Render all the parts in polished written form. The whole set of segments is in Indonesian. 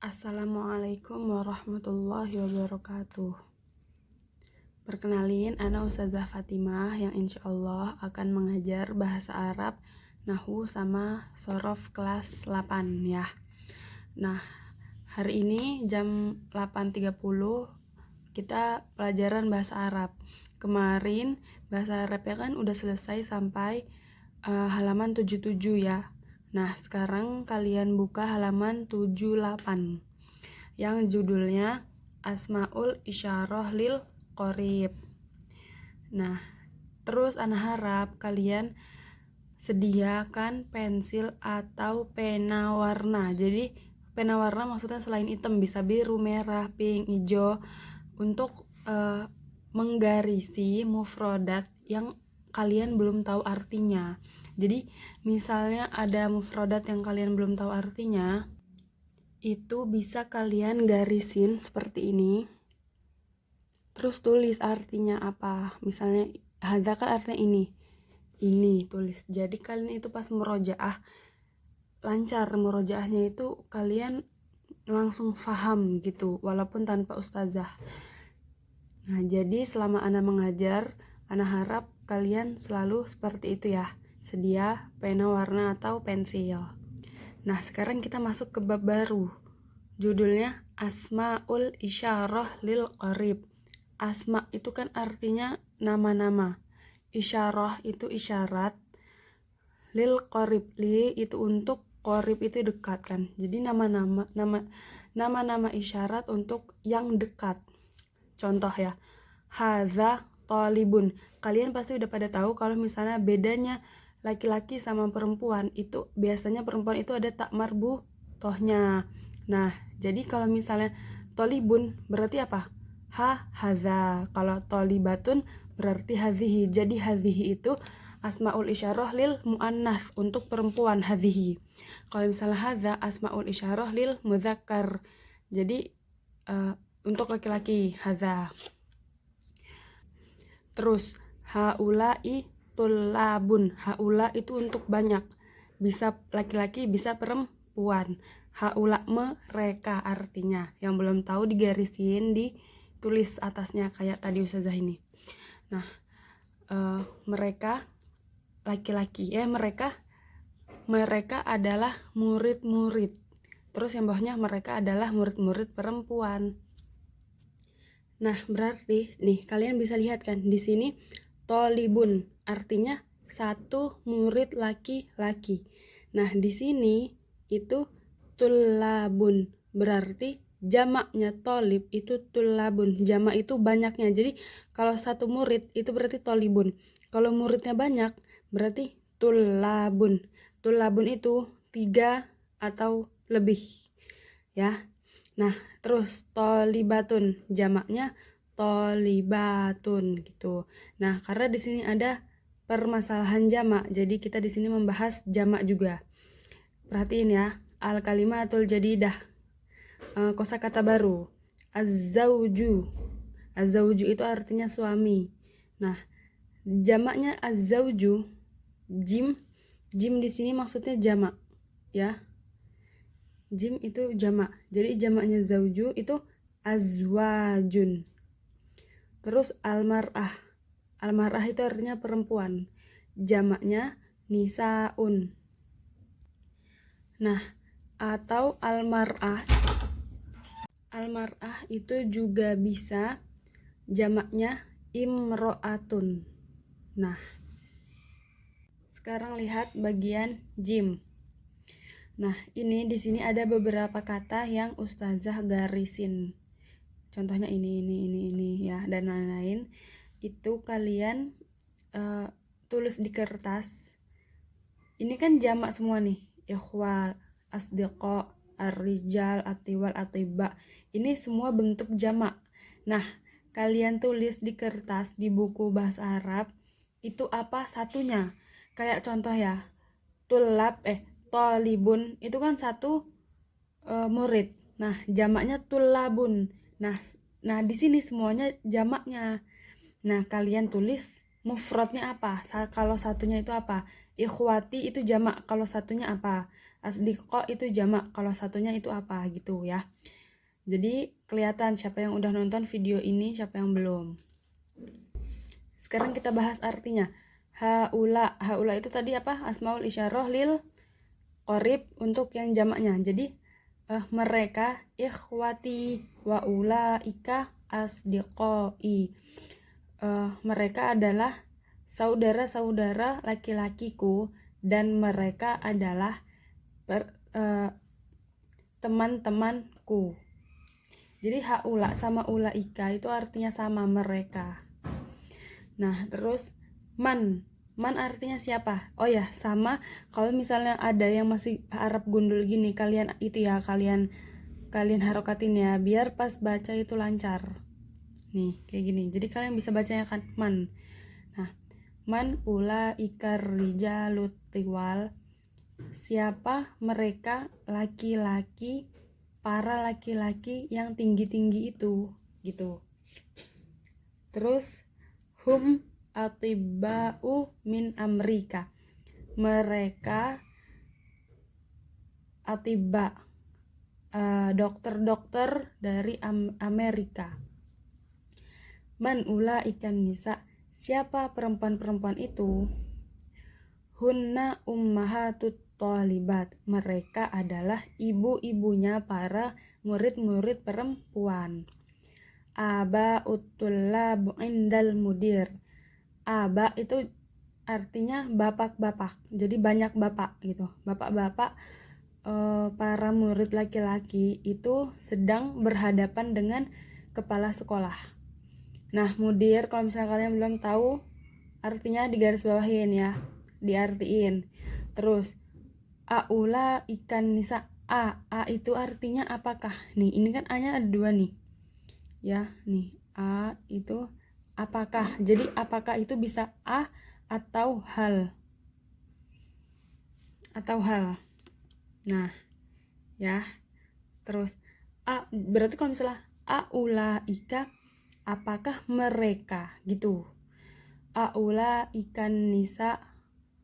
Assalamualaikum warahmatullahi wabarakatuh. Perkenalin, ana Ustazah Fatimah yang insya Allah akan mengajar bahasa Arab, Nahwu sama Shorof kelas 8 ya. Nah, hari ini jam 8.30 kita pelajaran bahasa Arab. Kemarin bahasa Arabnya kan udah selesai sampai halaman 77 ya. Nah, sekarang kalian buka halaman 78 yang judulnya Asmaul Isyarah lil Qorib. Nah, terus ana harap kalian sediakan pensil atau pena warna. Jadi, pena warna maksudnya selain hitam bisa biru, merah, pink, hijau untuk menggarisi mufrodat yang kalian belum tahu artinya. Jadi misalnya ada mufrodat yang kalian belum tahu artinya, itu bisa kalian garisin seperti ini. Terus tulis artinya apa. Misalnya hadza kan artinya ini. Ini tulis. Jadi kalian itu pas murojaah lancar, murojaahnya itu kalian langsung paham gitu walaupun tanpa ustazah. Nah, jadi selama ana mengajar, ana harap kalian selalu seperti itu ya. Sedia pena warna atau pensil. Nah, sekarang kita masuk ke bab baru. Judulnya Asmaul Isyarah lil Qorib. Asma itu kan artinya nama-nama. Isyarah itu isyarat. Lil Qorib, li itu untuk, Qorib itu dekat kan. Jadi nama-nama isyarat untuk yang dekat. Contoh ya, haza tolibun. Kalian pasti udah pada tahu kalau misalnya bedanya laki-laki sama perempuan itu biasanya perempuan itu ada tak marbutohnya. Nah, jadi kalau misalnya tolibun berarti apa? Haza. Kalau tolibatun berarti hazihi. Jadi hazihi itu asmaul isyarah lil muannas untuk perempuan hazihi. Kalau misalnya haza asmaul isyarah lil muzakkar. Jadi untuk laki-laki haza. Terus haulai tulabun. Haula itu untuk banyak. Bisa laki-laki, bisa perempuan. Haula mereka artinya. Yang belum tahu digarisin, ditulis atasnya kayak tadi ustazah ini. Nah, mereka laki-laki mereka adalah murid-murid. Terus yang bawahnya mereka adalah murid-murid perempuan. Nah, berarti nih kalian bisa lihat kan di sini tolibun artinya satu murid laki-laki. Nah, di sini itu tulabun berarti jamaknya tolib itu tulabun. Jamak itu banyaknya. Jadi kalau satu murid itu berarti tolibun. Kalau muridnya banyak berarti tulabun. Tulabun itu 3 atau lebih ya. Nah, terus tolibatun jamaknya tolibatun gitu. Nah, karena di sini ada permasalahan jamak, jadi kita di sini membahas jamak juga. Perhatiin ya, al kalimatul jadidah, kosakata baru. Az-zauju. Az-zauju itu artinya suami. Nah, jamaknya az-zauju, jim di sini maksudnya jamak, ya. Jim itu jamak. Jadi jamaknya zauju itu azwajun. Terus almar'ah. Almar'ah itu artinya perempuan. Jamaknya nisaun. Nah, atau almar'ah. Almar'ah itu juga bisa jamaknya imro'atun. Nah, sekarang lihat bagian jim. Nah, ini di sini ada beberapa kata yang ustazah garisin. Contohnya ini ya, dan lain-lain. Itu kalian tulis di kertas. Ini kan jamak semua nih. Ikhwal, asdiqo, ar-rijal, atiwal, atiba. Ini semua bentuk jamak. Nah, kalian tulis di kertas di buku bahasa Arab itu apa satunya. Kayak contoh ya, tolibun itu kan satu murid. Nah, jamaknya tulabun. Nah di sini semuanya jamaknya. Nah, kalian tulis mufradnya apa? Kalau satunya itu apa? Ikhwati itu jamak. Kalau satunya apa? asdiqo itu jamak, kalau satunya itu apa gitu ya. Jadi kelihatan siapa yang udah nonton video ini, siapa yang belum. Sekarang kita bahas artinya. Haula itu tadi apa? Asmaul isyarah lil qorib untuk yang jamaknya. Jadi mereka ikhwati wa ulaika asdiqoi. Mereka adalah saudara-saudara laki-lakiku dan mereka adalah teman-temanku. Jadi haula sama ulaika itu artinya sama, mereka. Nah, terus man artinya siapa? Oh ya, sama kalau misalnya ada yang masih Arab gundul gini, kalian itu ya, kalian harokatin ya, biar pas baca itu lancar. Nih, kayak gini. Jadi kalian bisa bacanya kan man. Nah, man ulaika rijalut tiwal. Siapa mereka laki-laki, para laki-laki yang tinggi-tinggi itu, gitu. Terus hum atiba'u min Amerika. Mereka atiba, dokter-dokter dari Amerika. Man ula ikan nisa. Siapa perempuan-perempuan itu? Hunna ummahatut thalibat. Mereka adalah ibu-ibunya para murid-murid perempuan. Aba utullab indal mudir. Aba itu artinya bapak-bapak, jadi banyak bapak gitu. Bapak-bapak para murid laki-laki itu sedang berhadapan dengan kepala sekolah. Nah, mudir kalau misalnya kalian belum tahu artinya digaris bawahin ya, diartiin. Terus aula ikan nisa. A itu artinya apakah? Nih, ini kan A-nya ada 2 nih. Ya, nih A itu apakah. Jadi apakah itu bisa A atau hal. Nah, ya. Terus A berarti kalau misalnya aulaika, apakah mereka gitu. Aula ikan nisa,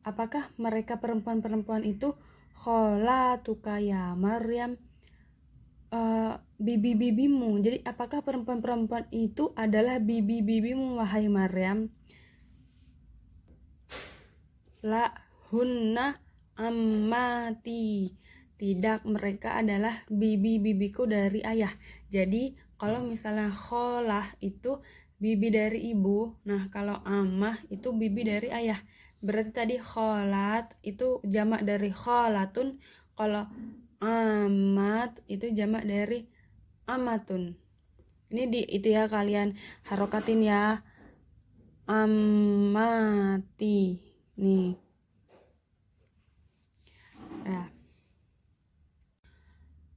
apakah mereka perempuan-perempuan itu kholatuka ya Maryam, bibi-bibimu. Jadi apakah perempuan-perempuan itu adalah bibi-bibimu wahai Maryam? La hunna ammati. Tidak, mereka adalah bibi-bibiku dari ayah. Jadi kalau misalnya kholah itu bibi dari ibu, nah kalau ammah itu bibi dari ayah. Berarti tadi kholat itu jamak dari kholatun, kalau amat itu jamak dari amatun. Ini itu ya, kalian harokatin ya, amati nih ya.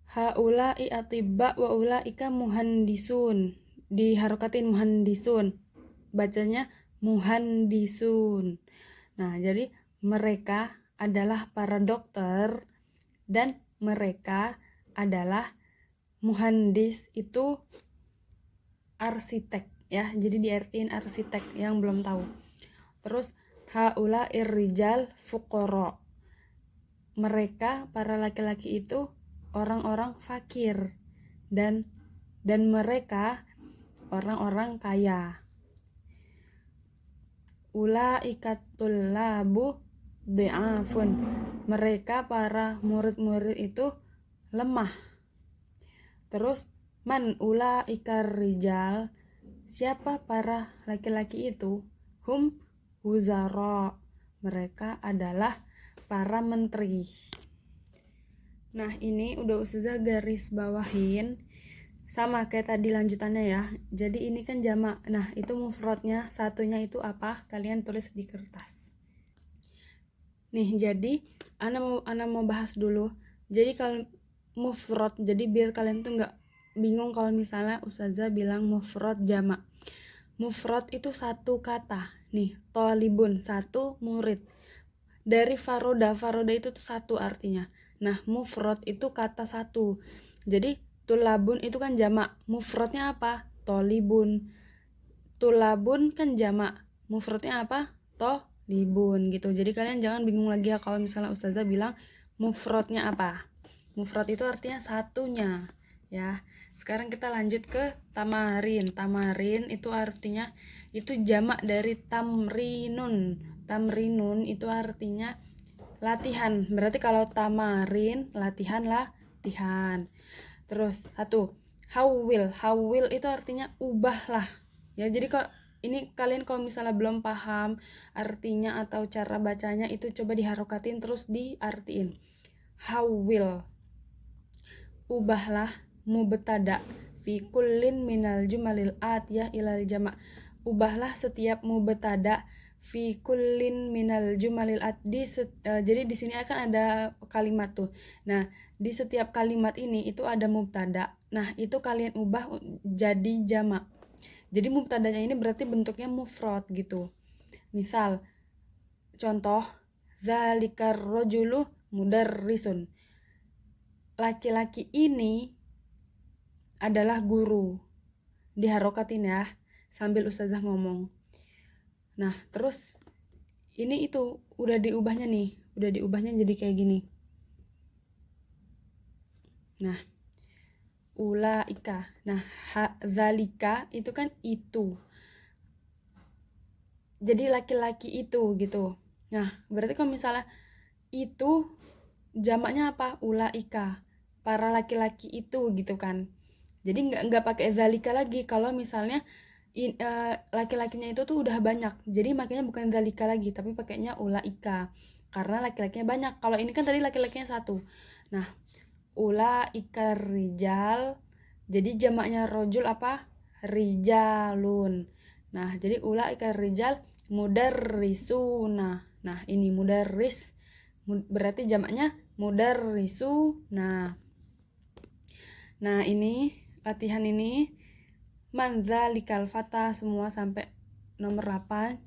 Haula'i atibba wa ulaika muhandisun, diharokatin muhandisun, bacanya muhandisun. Nah, jadi mereka adalah para dokter dan mereka adalah muhandis itu arsitek ya. Jadi diartiin arsitek yang belum tahu. Terus haula irrijal fuqara. Mereka para laki-laki itu orang-orang fakir dan mereka orang-orang kaya. Ulaikatul labu dhi'afun. Mereka para murid-murid itu lemah. Terus man ulaikar rijal. Siapa para laki-laki itu? Hum wuzara. Mereka adalah para menteri. Nah, ini udah Ustazah garis bawahin sama kayak tadi lanjutannya ya. Jadi ini kan jamak. Nah, itu mufradnya, satunya itu apa? Kalian tulis di kertas. Nih, jadi ana mau bahas dulu. Jadi kalau mufrad, jadi biar kalian tuh nggak bingung kalau misalnya Ustazah bilang mufrad jamak. Mufrad itu satu kata. Nih, tolibun, satu murid. Dari faroda itu tuh satu artinya. Nah, mufrad itu kata satu. Jadi tulabun itu kan jamak. Mufradnya apa? Tolibun. Tulabun kan jamak. Mufradnya apa? Tolibun gitu. Jadi kalian jangan bingung lagi ya kalau misalnya Ustazah bilang mufrodnya apa. Mufrod itu artinya satunya ya. Sekarang kita lanjut ke tamarin. Tamarin itu artinya itu jamak dari tamrinun. Tamrinun itu artinya latihan. Berarti kalau tamarin latihan. Terus satu, hawil. Hawil itu artinya ubahlah. Ya, jadi kalau ini kalian kalau misalnya belum paham artinya atau cara bacanya itu coba diharokatin terus diartiin. Hawil, ubahlah, mubtada fi kullin minal jumalil atiyah ilal jama'. Ubahlah setiap mubtada fi kullin minal jumalil jadi di sini akan ada kalimat tuh. Nah, di setiap kalimat ini itu ada mubtada. Nah, itu kalian ubah jadi jamak. Jadi mubtadanya ini berarti bentuknya mufrad gitu. Misal contoh, zalikar rajulu mudarrisun. Laki-laki ini adalah guru. Diharokatin ya, sambil ustazah ngomong. Nah, terus ini itu udah diubahnya nih. Udah diubahnya jadi kayak gini. Nah, ulaika. Nah, zalika itu kan itu. Jadi laki-laki itu gitu. Nah, berarti kalau misalnya itu jamaknya apa? Ulaika. Para laki-laki itu gitu kan. Jadi nggak pakai zalika lagi kalau misalnya laki-lakinya itu tuh udah banyak. Jadi makanya bukan zalika lagi, tapi pakainya ulaika. Karena laki-lakinya banyak. Kalau ini kan tadi laki-lakinya satu. Nah, ulaika rijal. Jadi jamaknya rojul apa? Rijalun. Nah, jadi ulaika rijal mudarrisuna. Nah, ini mudarris berarti jamaknya mudarrisuna. Nah, ini latihan ini manzalikal fata semua sampai nomor 8.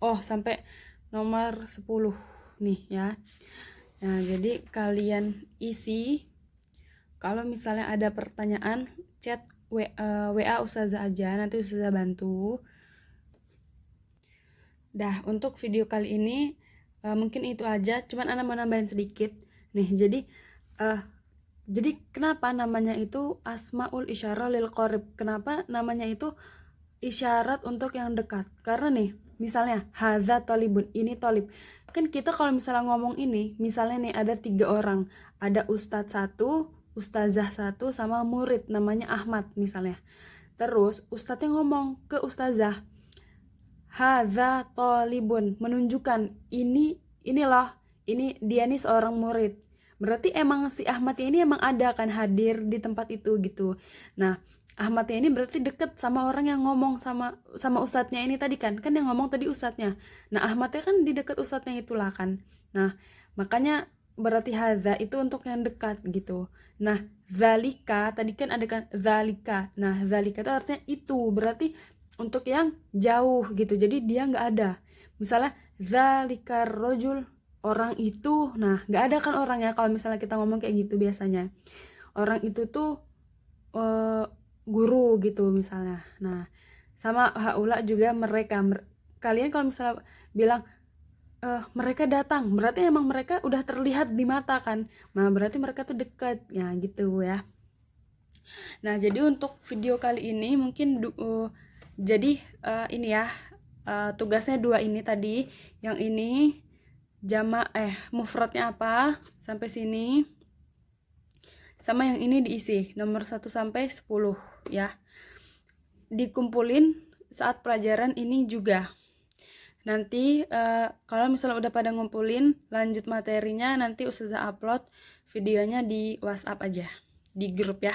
Oh, sampai nomor 10 nih ya. Nah, jadi kalian isi. Kalau misalnya ada pertanyaan, chat WA Ustazah aja, nanti Ustazah bantu. Dah, untuk video kali ini mungkin itu aja, cuman Ana mau nambahin sedikit. Nih, jadi kenapa namanya itu Asmaul Isyarah lil Qorib? Kenapa namanya itu isyarat untuk yang dekat? Karena nih, misalnya hadza tolibun, ini tolib. Kan kita kalau misalnya ngomong ini, misalnya nih ada 3 orang, ada ustadz 1, ustazah 1, sama murid namanya Ahmad misalnya. Terus ustadznya ngomong ke ustazah, hadza tolibun, menunjukkan ini loh, ini dia nih seorang murid. Berarti emang si Ahmadnya ini emang ada kan hadir di tempat itu gitu. Nah, Ahmadnya ini berarti deket sama orang yang ngomong sama ustadznya ini tadi kan yang ngomong tadi ustadznya. Nah, Ahmadnya kan di dekat ustadznya itulah kan. Nah, makanya berarti hadza itu untuk yang dekat gitu. Nah, zalika tadi kan ada kan zalika. Nah, zalika itu artinya itu, berarti untuk yang jauh gitu. Jadi dia nggak ada. Misalnya zalikar rojul, orang itu. Nah, nggak ada kan orang ya kalau misalnya kita ngomong kayak gitu biasanya. Orang itu tuh guru gitu misalnya. Nah, sama haula juga mereka. Kalian kalau misalnya bilang mereka datang, berarti emang mereka udah terlihat di mata kan. Nah, berarti mereka tuh dekat ya gitu ya. Nah, jadi untuk video kali ini mungkin jadi ini ya, tugasnya 2 ini tadi. Yang ini jamak mufradnya apa sampai sini. Sama yang ini diisi nomor 1 sampai 10 ya. Dikumpulin saat pelajaran ini juga. Nanti kalau misalnya udah pada ngumpulin, lanjut materinya nanti Ustazah upload videonya di WhatsApp aja, di grup ya.